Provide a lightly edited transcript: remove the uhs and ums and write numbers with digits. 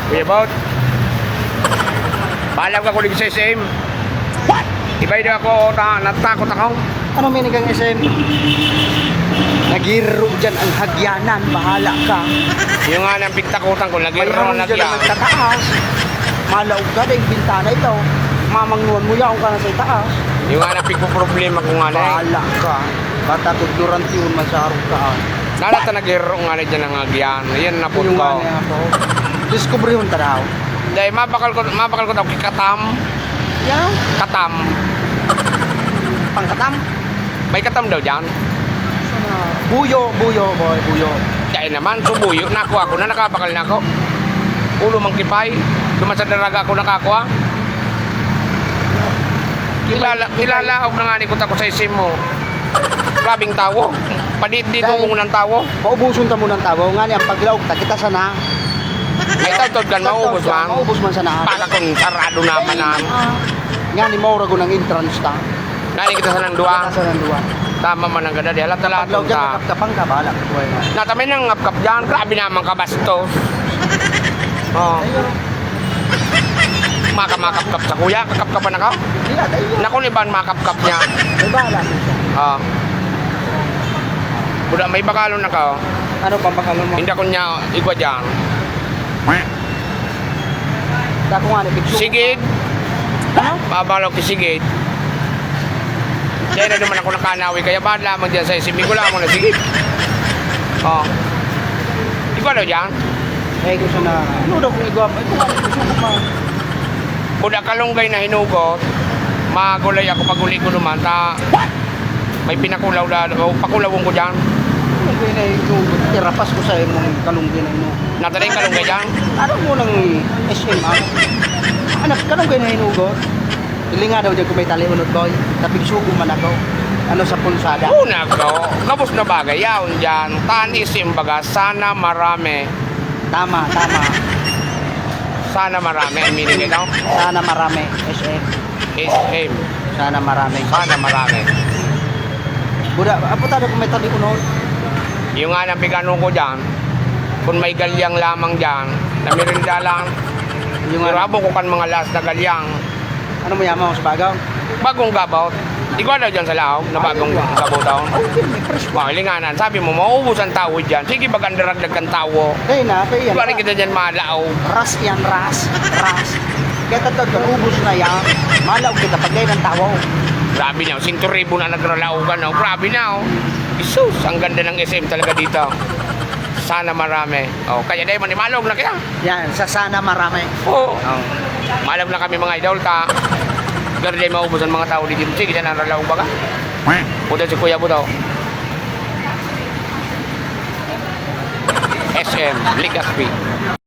Kuya Bot. Paalam ka kulig sa SM. What? Iba'y na ako, natakot ako. Ano meaning kang SM? Nagiro dyan ang hagyanan, bahala ka. Yung nga ng pigtakutan ko, nagiro Mayroon na dyan ang nagyang. nagtataas. Malaog ka dahil bintana ito. Mamangnuan mo yaong ka na sa itaas. Yung nga ng pigpo-problema ko nga na eh. Bahala ka. Bata tudurant yun, masarog ka. Nalata nagiro nga na dyan ang nagyan. Yan na po Yung nga ko. na ako. Discoveryhon ta daw. Dahil mabakal ko daw kay Katam. Yan. Katam. Pangkatam. May Katam daw dyan. Buyo, buyo, boy, buyo. Kaya naman, subuyo. Nakuha ko na, nakabakal na ako. Ulo mang kipay. Duman sa daraga ako nakakuha. Kilalaog na nga ni kuta ko sa isim mo. Grabing tawo. Padit-dito Dahil- mo ng tawo. Paubuson ta mo ng tabo. Nga niya, paglaog ta, kita sana. Ay tawtod kan maubos man. Maubos man sana. Para kung sarado naman na. Nga ni Maura ko ng entrance ta. Nani kita sa nang duwa. Kita sa ng duwa. Tama man ang ganda. Di halat Paglaog talatong dyan, ta. kakapkapang ka, bahala. Buhay na. Natamay nang ngapkap dyan. Grabe naman kabastos. Oh. Ayun. Makamakapkap sa kuya. Kakapkapan ako. Hindi na, tayo. Naku ni ban makapkap niya. Ay, bahala ko siya. Ah. Buda may bakalon na ka. Ano pang bakalon mo? Hindi ko niya igwa dyan. Dako nga ni Picture. Sigid. Ano? Babalaw ki sigid. Kaya na naman ako nakanawi. Kaya ba lamang dyan sa isip. Hindi ko lamang na sigid. Oh. Igwa daw dyan. Eh, gusto na. Ano daw kung igwa? Ay, kung ano gusto ko pa. Buda kalunggay na hinugot. Magulay ako paguli ko naman. Ta. May pinakulaw na. O pakulawon ko dyan. Ano ko na yung tirapas ko sa imong kalunggay na ino. Nataling kalunggay dyan. Ano mo nang SM ah? Anak, kalunggay na hinugot. Ili nga daw dyan kung may taliunod ko. Tapigsugo man ako. Ano sa pulsada. Una ko. Kapos na bagay. Yaon dyan. Tanis yung baga. Sana marami. Tama, tama. Sana marami. Ang meaning ito. Sana marami. SM. SM. Sana marami. Sana marami. Buda, apo tayo kung may taliunod. Yung nga nang bigano ko dyan. Kung may galyang lamang dyan. Na merinda lang. Yung Pero ano, habang ko kan mga last na galyang. ano mo yaman sa bagaw? Bagong gabaw. Di ko daw dyan sa laog na bagong gabaw daw. Okay, may fresh pa. Makilinganan. Sabi mo, maubos ang tao dyan. Sige, bagandaragdag kang tao. Kaya na, kaya Di ba rin yan. kita dyan malaaw? Ras yan, ras. Ras. Kaya tatag, ubus na yan. Malaw kita pag ng tawo. Grabe na. 100,000 na nagralaugan. Oh. Grabe na. Oh. Isus, ang ganda ng SM talaga dito. Sana marami. Oh, kaya dahil manimalog na kaya. Yan, sa sana marami. Oo. Oh. Malab na kami mga idol ka. Pero dahil maubos ang mga tao dito. Sige, dyan ang ralaw ba ka? Puta si Kuya Budaw. SM, Ligaspi.